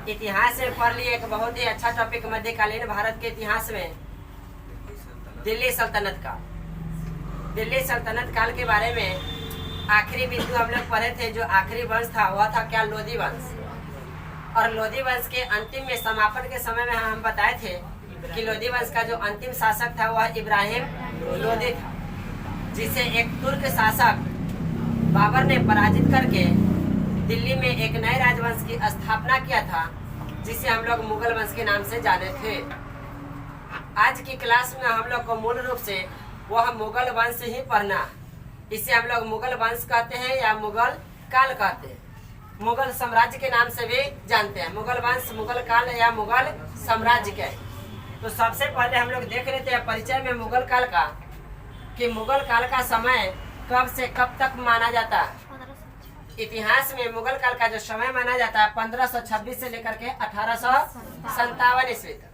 इतिहास में पढ़ लिए एक बहुत ही अच्छा टॉपिक मध्यकालीन भारत के इतिहास में दिल्ली सल्तनत का। दिल्ली सल्तनत काल के बारे में आखिरी बिंदु हम लोग पढ़े थे। जो आखिरी वंश था वह था क्या? लोधी वंश। और लोधी वंश के अंतिम में समापन के समय में हम बताए थे कि लोधी वंश का जो अंतिम शासक था वह इब्राहिम लोधी था, जिसे एक तुर्क शासक बाबर ने पराजित करके दिल्ली में एक नए राजवंश की स्थापना किया था, जिसे हम लोग मुगल वंश के नाम से जाने थे। आज की क्लास में हम लोग को मूल रूप से वह मुगल वंश ही पढ़ना। इसे हम लोग मुगल वंश कहते हैं या मुगल काल कहते हैं। मुगल साम्राज्य के नाम से भी जानते हैं। मुगल वंश, मुगल काल या मुगल साम्राज्य के। तो सबसे पहले हम लोग देख लेते हैं परिचय में मुगल काल का, कि मुगल काल का समय कब से कब तक माना जाता है। इतिहास में मुगल काल का जो समय माना जाता है 1526 से लेकर के 1857 ईस्वी तक।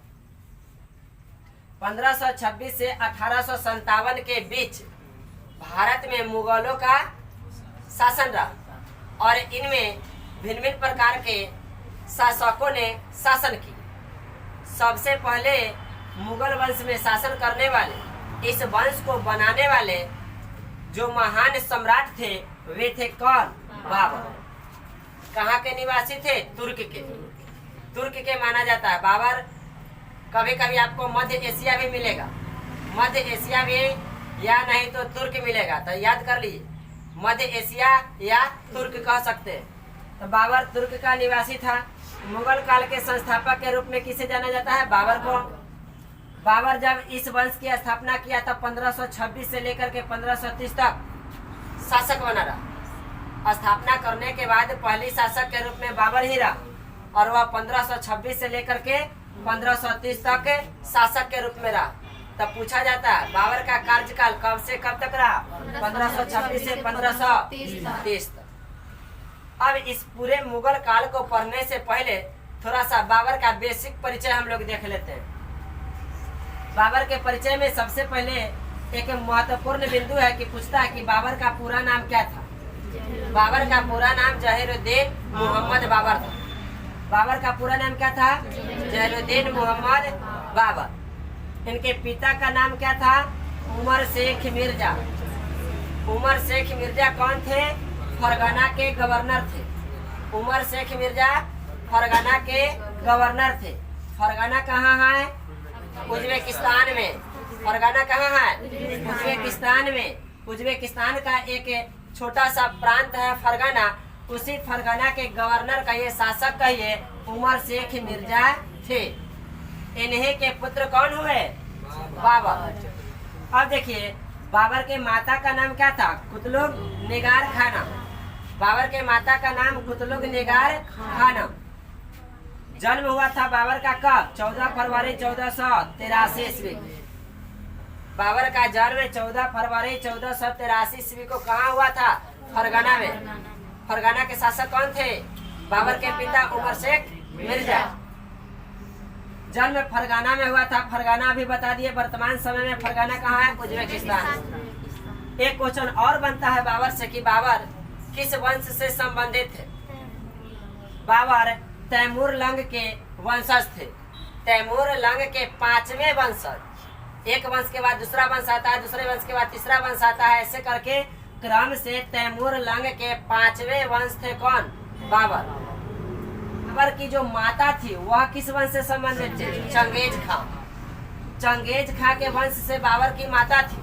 1526 से 1857 के बीच भारत में मुगलों का शासन रहा और इनमें भिन्न भिन्न प्रकार के शासकों ने शासन की। सबसे पहले मुगल वंश में शासन करने वाले, इस वंश को बनाने वाले जो महान सम्राट थे वे थे कौन? बाबर। कहाँ के निवासी थे? तुर्क के। तुर्क के माना जाता है बाबर। कभी कभी आपको मध्य एशिया भी मिलेगा, मध्य एशिया भी, या नहीं तो तुर्क मिलेगा। तो याद कर लीजिए, मध्य एशिया या तुर्क कह सकते हैं। तो बाबर तुर्क का निवासी था। मुगल काल के संस्थापक के रूप में किसे जाना जाता है? बाबर को। बाबर जब इस वंश की स्थापना किया तब 1526 से लेकर के 1530 तक शासक बना रहा। स्थापना करने के बाद पहली शासक के रूप में बाबर ही रहा और वह 1526 से लेकर के 1530 तक शासक के रूप में रहा। तब पूछा जाता है बाबर का कार्यकाल कब से कब तक रहा? 1526 से 1530 तक। अब इस पूरे मुगल काल को पढ़ने से पहले थोड़ा सा बाबर का बेसिक परिचय हम लोग देख लेते हैं। बाबर के परिचय में सबसे पहले एक महत्वपूर्ण बिंदु है कि पूछता है कि बाबर का पूरा नाम क्या था। बाबर का पूरा नाम जहीरुद्दीन मोहम्मद बाबर था। बाबर का पूरा नाम क्या था? जहीरुद्दीन मोहम्मद बाबर। इनके पिता का नाम क्या था? उमर शेख मिर्जा। उमर शेख मिर्जा कौन थे? फरगना के गवर्नर थे। उमर शेख मिर्जा फरगना के गवर्नर थे। फरगना कहाँ है? उज्बेकिस्तान में। फरगना कहाँ है? उज्बेकिस्तान में। उज्बेकिस्तान का एक छोटा सा प्रांत है फरगना। उसी फरगना के गवर्नर कहिए, शासक कहिए, उमर शेख मिर्जा थे। इन्हीं के पुत्र कौन हुए? बाबर। अब देखिए बाबर के माता का नाम क्या था? कुतलुग निगार खानम। बाबर के माता का नाम कुतलुग निगार खानम। जन्म हुआ था बाबर का कब? 14 फरवरी 1483 ईस्वी। बाबर का जन्म 14 फरवरी 1483 ईस्वी को कहाँ हुआ था? फरगना में। फरगना के शासक कौन थे? बाबर के पिता उमर शेख मिर्जा। जन्म फरगना में हुआ था। फरगना अभी बता दिए, वर्तमान समय में फरगना कहाँ है? उज्बेकिस्तान। एक क्वेश्चन और बनता है बाबर से कि बाबर किस वंश से संबंधित थे? बाबर तैमूर लंग के वंशज थे। तैमूर लंग के 5वें वंशज। एक वंश के बाद दूसरा वंश आता है, दूसरे वंश के बाद तीसरा वंश आता है, ऐसे करके क्रम से तैमूर लंग के 5वें वंश थे कौन? बाबर। बाबर की जो माता थी वह किस वंश से संबंधित थे? चंगेज खां। चंगेज खां के वंश से बाबर की माता थी।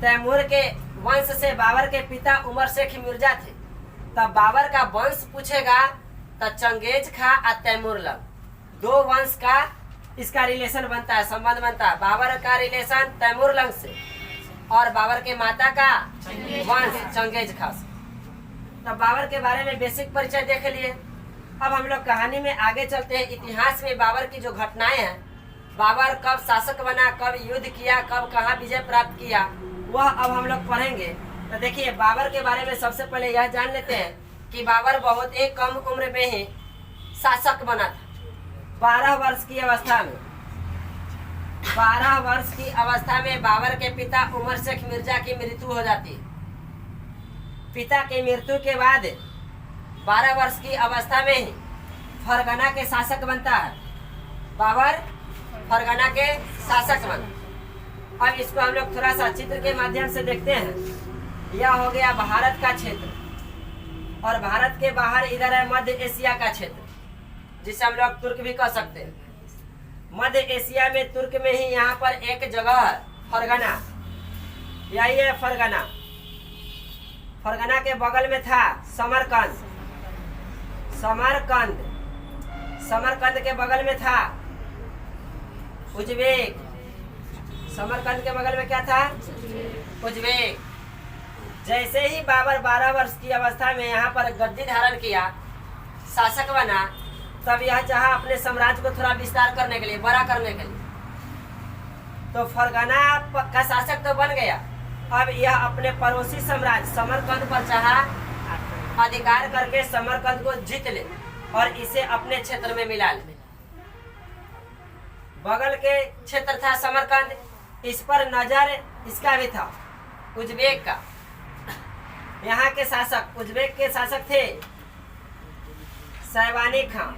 तैमूर के वंश से बाबर के पिता उमर शेख मिर्जा थे। तब बाबर का वंश पूछेगा तो चंगेज खां और तैमूर लंग दो वंश का इसका रिलेशन बनता है, संबंध बनता है। बाबर का रिलेशन तैमूर लंग से और बाबर के माता का वंश चंगेज खां से। तब बाबर के बारे में बेसिक परिचय देख लिए। अब हम लोग कहानी में आगे चलते हैं। इतिहास में बाबर की जो घटनाएं हैं, बाबर कब शासक बना, कब युद्ध किया, कब कहाँ विजय प्राप्त किया, वह अब हम लोग पढ़ेंगे। तो देखिए बाबर के बारे में सबसे पहले यह जान लेते हैं कि बाबर बहुत ही कम उम्र में ही शासक बना था। 12 वर्ष की अवस्था में 12 वर्ष की अवस्था में बाबर के पिता उमर शेख मिर्जा की मृत्यु हो जाती है। पिता की मृत्यु के बाद 12 वर्ष की अवस्था में ही फरगना के शासक बनता है। बाबर फरगना के शासक बन। अब इसको हम लोग थोड़ा सा चित्र के माध्यम से देखते हैं। यह हो गया भारत का क्षेत्र, और भारत के बाहर इधर है मध्य एशिया का क्षेत्र, जिसे हम लोग तुर्क भी कह सकते हैं। मध्य एशिया में तुर्क में ही यहाँ पर एक जगह है फरगना, यही है फरगना। फरगना के बगल में था समरकंद। समरकंद के बगल में था उज्बेक। समरकंद के बगल में क्या था? उज्बेक। जैसे ही बाबर 12 वर्ष की अवस्था में यहाँ पर गद्दी धारण किया, शासक बना, तब यह चाहा अपने साम्राज्य को थोड़ा विस्तार करने के लिए, बड़ा करने के लिए। तो फरगना का शासक तो बन गया। अब यह अपने पड़ोसी साम्राज्य समरकंद पर चाहा अधिकार करके समरकंद को जीत ले और इसे अपने क्षेत्र में मिला ले। बगल के क्षेत्र था समरकंद, इस पर नजर इसका भी था, उज्बेक का। यहाँ के शासक, उज्बेक के शासक थे सैवानी खां।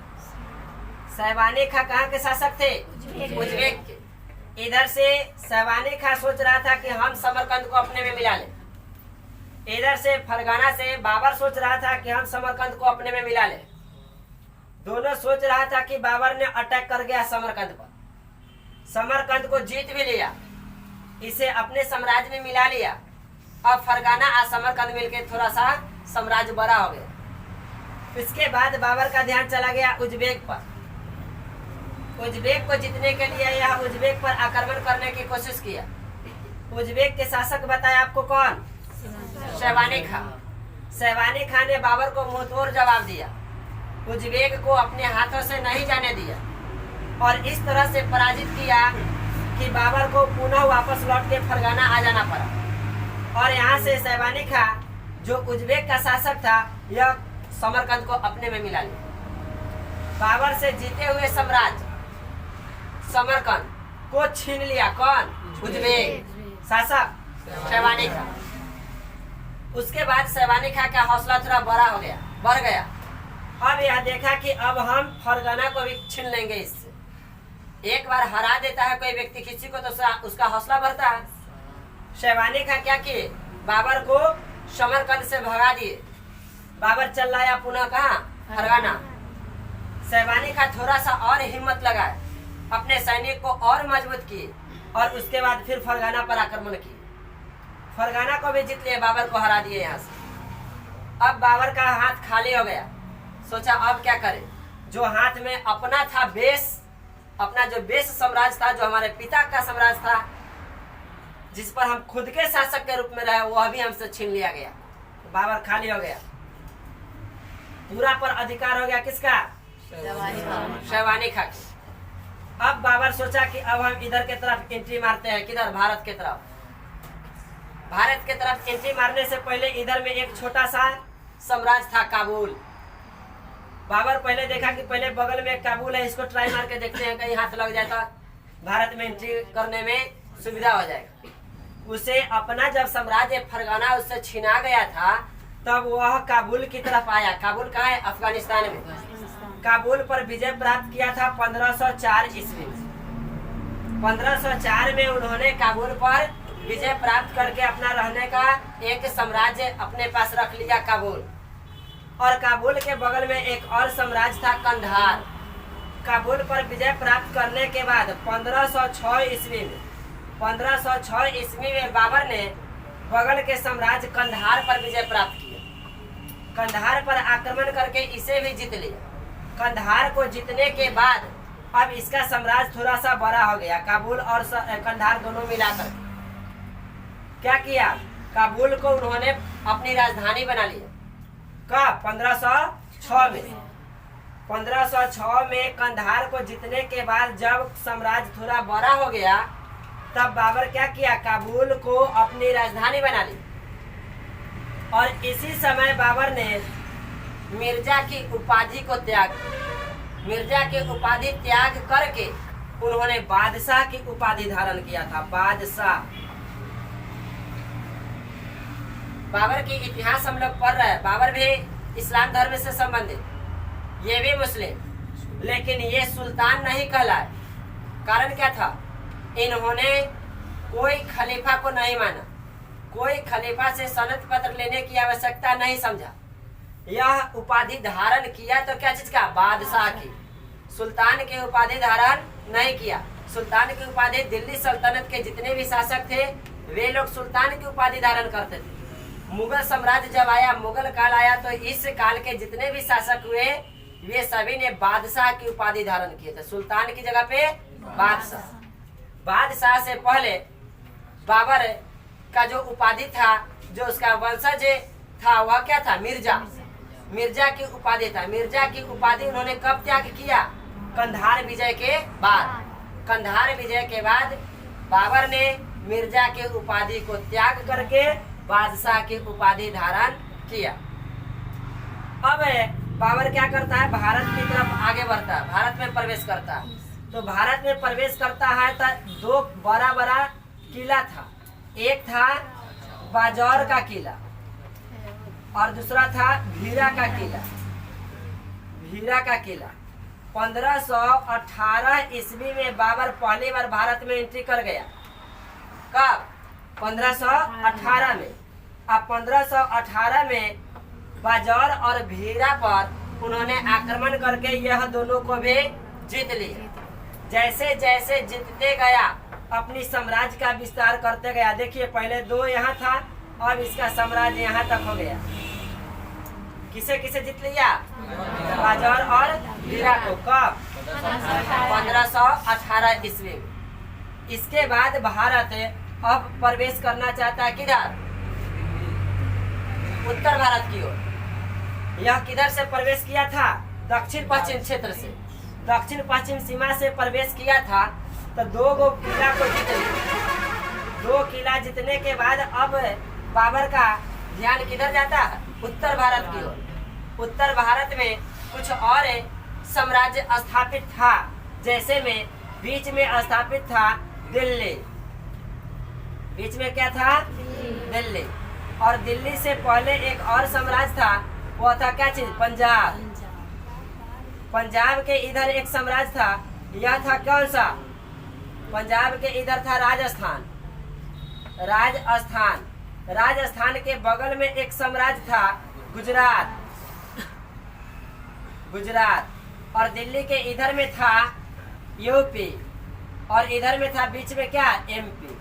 सैवानी खां कहाँ के शासक थे? उज्बेक के। इधर से सैवानी खां सोच रहा था कि हम समरकंद को अपने में मिला लें। इधर से फरगना से बाबर सोच रहा था कि हम समरकंद को अपने में मिला लें। दोनों सोच रहा था कि बाबर ने अटैक कर गया समरकंद पर, समरकंद को जीत भी लिया, इसे अपने साम्राज्य में मिला लिया। अब फरगना और समरकंद मिलकर थोड़ा सा साम्राज्य बड़ा हो गया। इसके बाद बाबर का ध्यान चला गया उज्बेक पर। उज्बेक को जीतने के लिए यह उज्बेक पर आक्रमण करने की कोशिश किया। उज्बेक के शासक बताया आपको कौन? सैवानी खां। सैवानी खां ने बाबर को मुंहतोड़ जवाब दिया, उज्बेक को अपने हाथों से नहीं जाने दिया और इस तरह से पराजित किया कि बाबर को पुनः वापस लौट के फरगना आ जाना पड़ा। और यहाँ से सैवानी खां जो उज्बेक का शासक था, यह समरकंद को अपने में मिला लिया। बाबर से जीते हुए साम्राज्य समरकंद को छीन लिया कौन? उज्बेक शासक सैवानी खां। उसके बाद सैवानी खां का हौसला थोड़ा बढ़ गया। अब यह देखा कि अब हम फरगना को भी छीन लेंगे इससे। एक बार हरा देता है कोई व्यक्ति किसी को तो उसका हौसला बढ़ता है। सैवानी खां क्या किए? बाबर को समरकंद से भगा दिए। बाबर चल आया पुनः कहाँ? फरगना। सैवानी खां थोड़ा सा और हिम्मत लगाए, अपने सैनिक को और मजबूत किए और उसके बाद फिर फरगना पर आक्रमण किए। फरगना को भी जीत लिए, बाबर को हरा दिए यहाँ से। अब बाबर का हाथ खाली हो गया। सोचा अब क्या करे? जो हाथ में अपना था अपना जो बेस साम्राज्य था, जो हमारे पिता का साम्राज्य था, जिस पर हम खुद के शासक के रूप में रहे, वह भी हमसे छीन लिया गया। बाबर खाली हो गया। पूरा पर अधिकार हो गया किसका? सैवानी खां। अब बाबर सोचा कि अब हम इधर के तरफ एंट्री मारते हैं। किधर? भारत के तरफ। भारत के तरफ एंट्री मारने से पहले इधर में एक छोटा सा साम्राज्य था, काबुल। बाबर पहले देखा कि पहले बगल में काबुल है, इसको ट्राई मार के देखते हैं, कहीं हाथ लग जाए तो भारत में एंट्री करने में सुविधा हो जाएगा। उसे अपना जब साम्राज्य फरगना उससे छीना गया था, तब वह काबुल की तरफ आया। काबुल कहाँ है? अफगानिस्तान में। काबुल पर विजय प्राप्त किया था 1504 ईस्वी में। 1504 में उन्होंने काबुल पर विजय प्राप्त करके अपना रहने का एक साम्राज्य अपने पास रख लिया, काबुल। और काबुल के बगल में एक और साम्राज्य था, कंधार। काबुल पर विजय प्राप्त करने के बाद 1506 ईस्वी में बाबर ने बगल के साम्राज्य कंधार पर विजय प्राप्त किया। कंधार पर आक्रमण करके इसे भी जीत लिया। कंधार को जीतने के बाद अब इसका साम्राज्य थोड़ा सा बड़ा हो गया। काबुल और कंधार दोनों मिलाकर क्या किया? काबुल को उन्होंने अपनी राजधानी बना लिया। कब? 1506 में। 1506 में कंधार को जीतने के बाद जब साम्राज्य थोड़ा बड़ा हो गया, तब बाबर क्या किया? काबुल को अपनी राजधानी बना ली। और इसी समय बाबर ने मिर्जा की उपाधि को मिर्जा की उपाधि त्याग करके उन्होंने बादशाह की उपाधि धारण किया था, बादशाह। बाबर की इतिहास हम लोग पढ़ रहे हैं। बाबर भी इस्लाम धर्म से संबंधित, ये भी मुस्लिम। लेकिन ये सुल्तान नहीं कहलाए। कारण क्या था? इन्होंने कोई खलीफा को नहीं माना, कोई खलीफा से सनद पत्र लेने की आवश्यकता नहीं समझा। यह उपाधि धारण किया तो क्या चीज का? बादशाह की। सुल्तान की उपाधि धारण नहीं किया। सुल्तान की उपाधि दिल्ली सल्तनत के जितने भी शासक थे वे लोग सुल्तान की उपाधि धारण करते थे। मुगल साम्राज्य जब आया, मुगल काल आया, तो इस काल के जितने भी शासक हुए वे सभी ने बादशाह की उपाधि धारण किए थे। सुल्तान की जगह पे बादशाह। बादशाह से पहले बाबर का जो उपाधि था, जो उसका वंशज था, वह क्या था? मिर्जा। मिर्जा की उपाधि था। मिर्जा की उपाधि उन्होंने कब त्याग किया? कंधार विजय के बाद। कंधार विजय के बाद बाबर ने मिर्जा के उपाधि को त्याग करके बादशाह की उपाधि धारण किया। अब बाबर क्या करता है? भारत की तरफ आगे बढ़ता है, भारत में प्रवेश करता है। तो भारत में प्रवेश करता है तो दो बड़ा बड़ा किला था। एक था बाजौर का किला और दूसरा था भीरा का किला। भीरा का किला 1518 ईस्वी में बाबर पहली बार भारत में एंट्री कर गया। कब? 1518 में। अब 1518 में बाजौर और भीरा पर उन्होंने आक्रमण करके यह दोनों को भी जीत लिया। जैसे जैसे जीतते गया अपनी साम्राज्य का विस्तार करते गया। देखिए पहले दो यहाँ था, अब इसका साम्राज्य यहाँ तक हो गया। किसे किसे जीत लिया? बाजौर और भीरा को। कब? 1518 ईस्वी में। इसके बाद भारत अब प्रवेश करना चाहता है किधर? उत्तर भारत की ओर। यह किधर से प्रवेश किया था? दक्षिण पश्चिम क्षेत्र से। दक्षिण पश्चिम सीमा से प्रवेश किया था। तो दो गो किला को जीत लिया। दो किला जीतने के बाद अब बाबर का ध्यान किधर जाता है? उत्तर भारत की ओर। उत्तर भारत में कुछ और साम्राज्य स्थापित था, जैसे में बीच में स्थापित था दिल्ली। बीच में क्या था? दिल्ली। और दिल्ली से पहले एक और साम्राज्य था, वो था क्या चीज? पंजाब। पंजाब के इधर एक साम्राज्य था, यह था कौन सा? पंजाब के इधर था राजस्थान। राजस्थान। राजस्थान के बगल में एक साम्राज्य था गुजरात। गुजरात। और दिल्ली के इधर में था यूपी और इधर में था बीच में क्या? एमपी।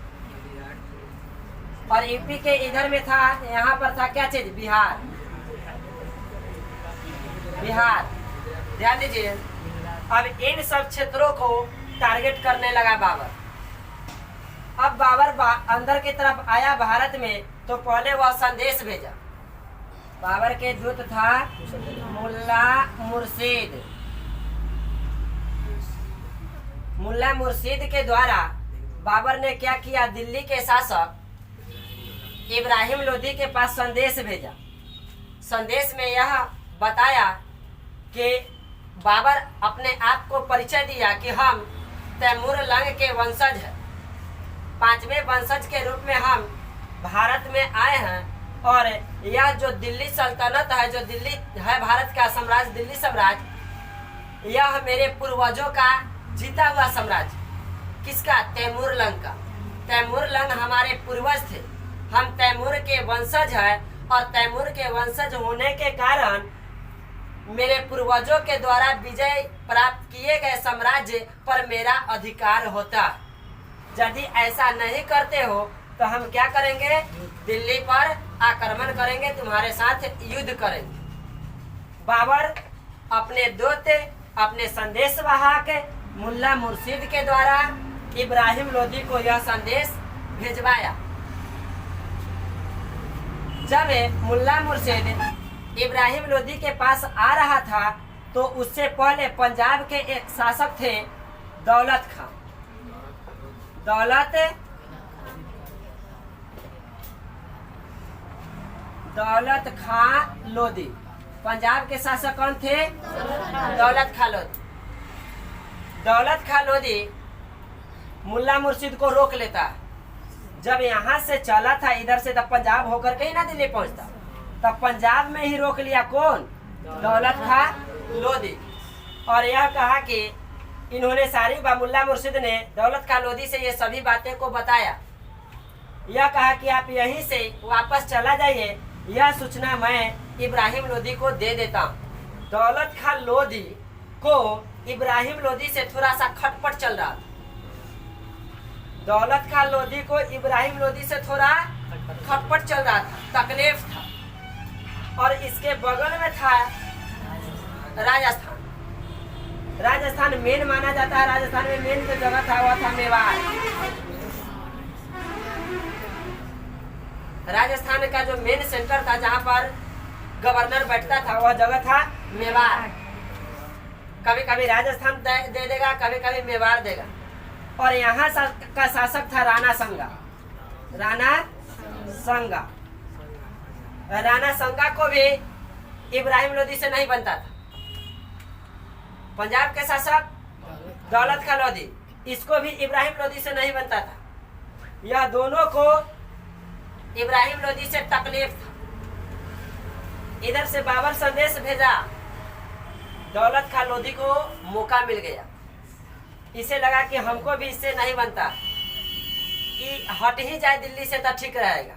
और यूपी के इधर में था, यहाँ पर था क्या चीज? बिहार। बिहार। ध्यान दीजिए। अब इन सब क्षेत्रों को टारगेट करने लगा बाबर। अब बाबर अंदर की तरफ आया भारत में, तो पहले वह संदेश भेजा। बाबर के दूत था मुल्ला मुर्शिद। मुल्ला मुर्शिद के द्वारा बाबर ने क्या किया? दिल्ली के शासक इब्राहिम लोदी के पास संदेश भेजा। संदेश में यह बताया कि बाबर अपने आप को परिचय दिया कि हम तैमूर लंग के वंशज हैं। 5वें वंशज के रूप में हम भारत में आए हैं। और यह जो दिल्ली सल्तनत है, जो दिल्ली है भारत का साम्राज्य, दिल्ली साम्राज्य, यह मेरे पूर्वजों का जीता हुआ साम्राज्य। किसका? तैमूर लंग का। तैमूर लंग हमारे पूर्वज थे। हम तैमूर के वंशज हैं और तैमूर के वंशज होने के कारण मेरे पूर्वजों के द्वारा विजय प्राप्त किए गए साम्राज्य पर मेरा अधिकार होता। यदि ऐसा नहीं करते हो तो हम क्या करेंगे? दिल्ली पर आक्रमण करेंगे, तुम्हारे साथ युद्ध करेंगे। बाबर अपने दूत, अपने संदेशवाहक मुल्ला मुर्शिद के द्वारा इब्राहिम लोदी को यह संदेश भेजवाया। जब मुल्ला मुर्शिद इब्राहिम लोदी के पास आ रहा था तो उससे पहले पंजाब के एक शासक थे दौलत खां। दौलत खां लोदी। पंजाब के शासक कौन थे? दौलत खां लोदी। दौलत खां लोदी मुल्ला मुर्शिद को रोक लेता है। जब यहाँ से चला था इधर से, तब पंजाब होकर के ही ना दिल्ली पहुंचता, तब पंजाब में ही रोक लिया। कौन? दौलत खां लोदी। और यह कहा कि इन्होंने सारी मुल्ला मुर्शिद ने दौलत खां लोधी से ये सभी बातें को बताया। यह कहा कि आप यहीं से वापस चला जाइए, यह सूचना मैं इब्राहिम लोधी को दे देता हूँ। दौलत खां लोधी को इब्राहिम लोधी से थोड़ा सा खटपट चल रहा था। दौलत खां लोधी को इब्राहिम लोधी से थोड़ा खटपट चल रहा था, तकलीफ था। और इसके बगल में था राजस्थान। राजस्थान मेन माना जाता है। राजस्थान में मेन जो जगह था वह था मेवाड़। राजस्थान का जो मेन सेंटर था जहां पर गवर्नर बैठता था वह जगह था मेवाड़। कभी कभी राजस्थान दे देगा, कभी कभी मेवाड़ देगा। और यहाँ का शासक था राणा संगा। राणा संगा, राणा संगा को भी इब्राहिम लोधी से नहीं बनता था। पंजाब के शासक दौलत खां लोधी, इसको भी इब्राहिम लोधी से नहीं बनता था। यह दोनों को इब्राहिम लोधी से तकलीफ था। इधर से बाबर संदेश भेजा, दौलत खां लोधी को मौका मिल गया। इसे लगा कि हमको भी इससे नहीं बनता, कि हट ही जाए दिल्ली से तो ठीक रहेगा।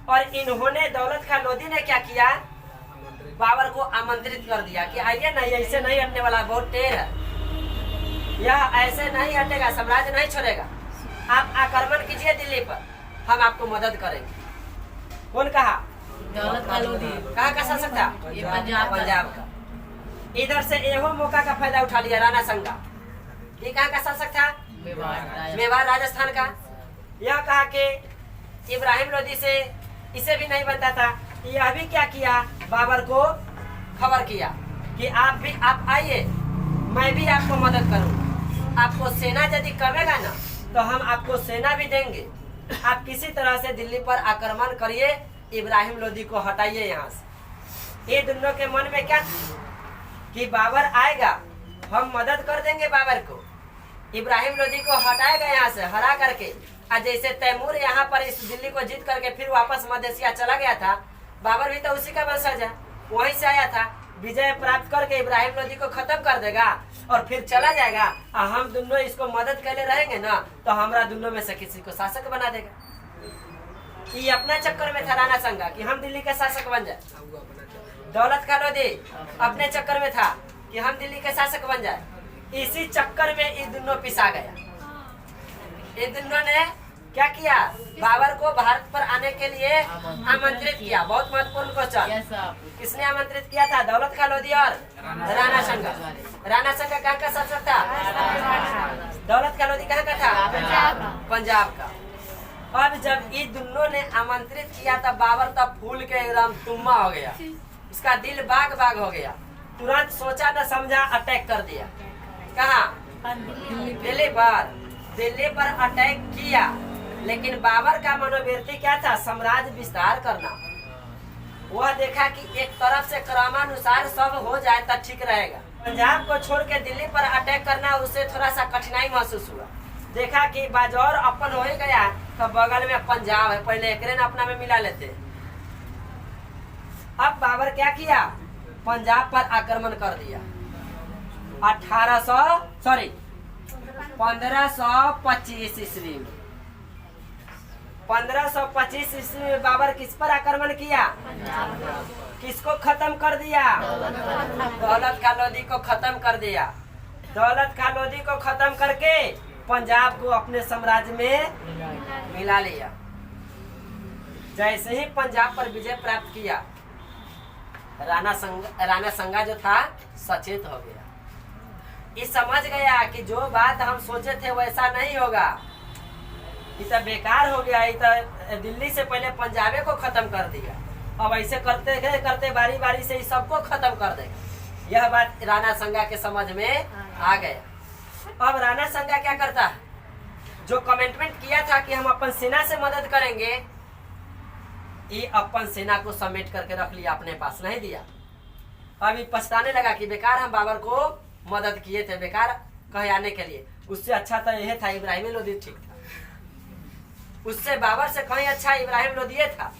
और इन्होंने दौलत खां लोधी ने क्या किया, बाबर को आमंत्रित कर दिया कि आइए नहीं, ऐसे नहीं हटने वाला, बहुत टेढ़ है, यह ऐसे नहीं हटेगा, साम्राज्य नहीं छोड़ेगा। आप आक्रमण कीजिए दिल्ली पर, हम आपको मदद करेंगे। कौन कहा? दौलत खां लोधी। कहाँ का शासक था? ये पंजाब का। इधर से एहो मौका का फायदा उठा लिया राणा संगा। ये कहाँ का शासक था? मेवाड़ राजस्थान का। यह कहा कि इब्राहिम लोधी से इसे भी नहीं बनता था। यह भी क्या किया, बाबर को खबर किया कि आप आइए, मैं भी आपको मदद करूंगा। आपको सेना यदि कमेगा ना तो हम आपको सेना भी देंगे। आप किसी तरह से दिल्ली पर आक्रमण करिए, इब्राहिम लोधी को हटाइए यहाँ से। ये दोनों के मन में क्या कि बाबर आएगा, हम मदद कर देंगे बाबर को, इब्राहिम लोधी को हटाएगा यहाँ से हरा करके। जैसे तैमूर यहाँ पर इस दिल्ली को जीत करके फिर वापस मध्य एशिया चला गया था, बाबर भी तो उसी का वंशज है, वहीं से आया था। विजय प्राप्त करके इब्राहिम लोधी को खत्म कर देगा और फिर चला जाएगा। और हम दोनों इसको मदद करले रहेंगे ना तो हमारा दोनों में से किसी को शासक बना देगा। ये अपना चक्कर में था राणा संगा कि हम दिल्ली के शासक बन जाए। दौलत खां लोधी अपने चक्कर में था कि हम दिल्ली के शासक बन जाए। इसी चक्कर में ये दोनों पिसा गया। ये दोनों ने क्या किया, बाबर को भारत पर आने के लिए आमंत्रित किया। बहुत महत्वपूर्ण क्वेश्चन। किसने आमंत्रित किया था? दौलत खां लोधी और राणा संगा। राणा संगा कहाँ का शासक था? दौलत खां लोधी कहाँ का था? पंजाब का। अब जब ये दोनों ने आमंत्रित किया तब बाबर तब फूल के एकदम तुम्मा हो गया, उसका दिल बाग बाग हो गया। तुरंत सोचा न समझा अटैक कर दिया। कहाँ? दिल्ली पर अटैक किया। लेकिन बाबर का मनोवृत्ति क्या था? साम्राज्य विस्तार करना। वह देखा कि एक तरफ से क्रमानुसार सब हो जाए तो ठीक रहेगा। पंजाब को छोड़ के दिल्ली पर अटैक करना उसे थोड़ा सा कठिनाई महसूस हुआ। देखा कि बाजौर अपन हो ही गया तो बगल में पंजाब है, पहले एक न अपना में मिला लेते। अब बाबर क्या किया, पंजाब पर आक्रमण कर दिया। 1525 ईस्वी में 1525 ईस्वी में बाबर किस पर आक्रमण किया? किसको खत्म कर दिया? दौलत खां लोधी को खत्म कर दिया। दौलत खां लोधी को खत्म करके पंजाब को अपने साम्राज्य में मिला लिया। जैसे ही पंजाब पर विजय प्राप्त किया, राणा संगा जो था सचेत हो गया। ये समझ गया कि जो बात हम सोचे थे वैसा नहीं होगा, ये तो बेकार हो गया। ये तो दिल्ली से पहले पंजाबे को खत्म कर दिया, अब ऐसे करते करते बारी बारी से सबको खत्म कर देगा। यह बात राणा संगा के समझ में आ गया। अब राणा संगा क्या करता है, जो कमिटमेंट किया था कि हम अपन सेना से मदद करेंगे, ये अपन सेना को समेट करके रख लिया, अपने पास नहीं दिया। अभी पछताने लगा कि बेकार हम बाबर को मदद किए थे, बेकार कहे आने के लिए। उससे अच्छा तो यह था इब्राहिम लोधी ठीक था, उससे बाबर से कहीं अच्छा इब्राहिम लोधी था।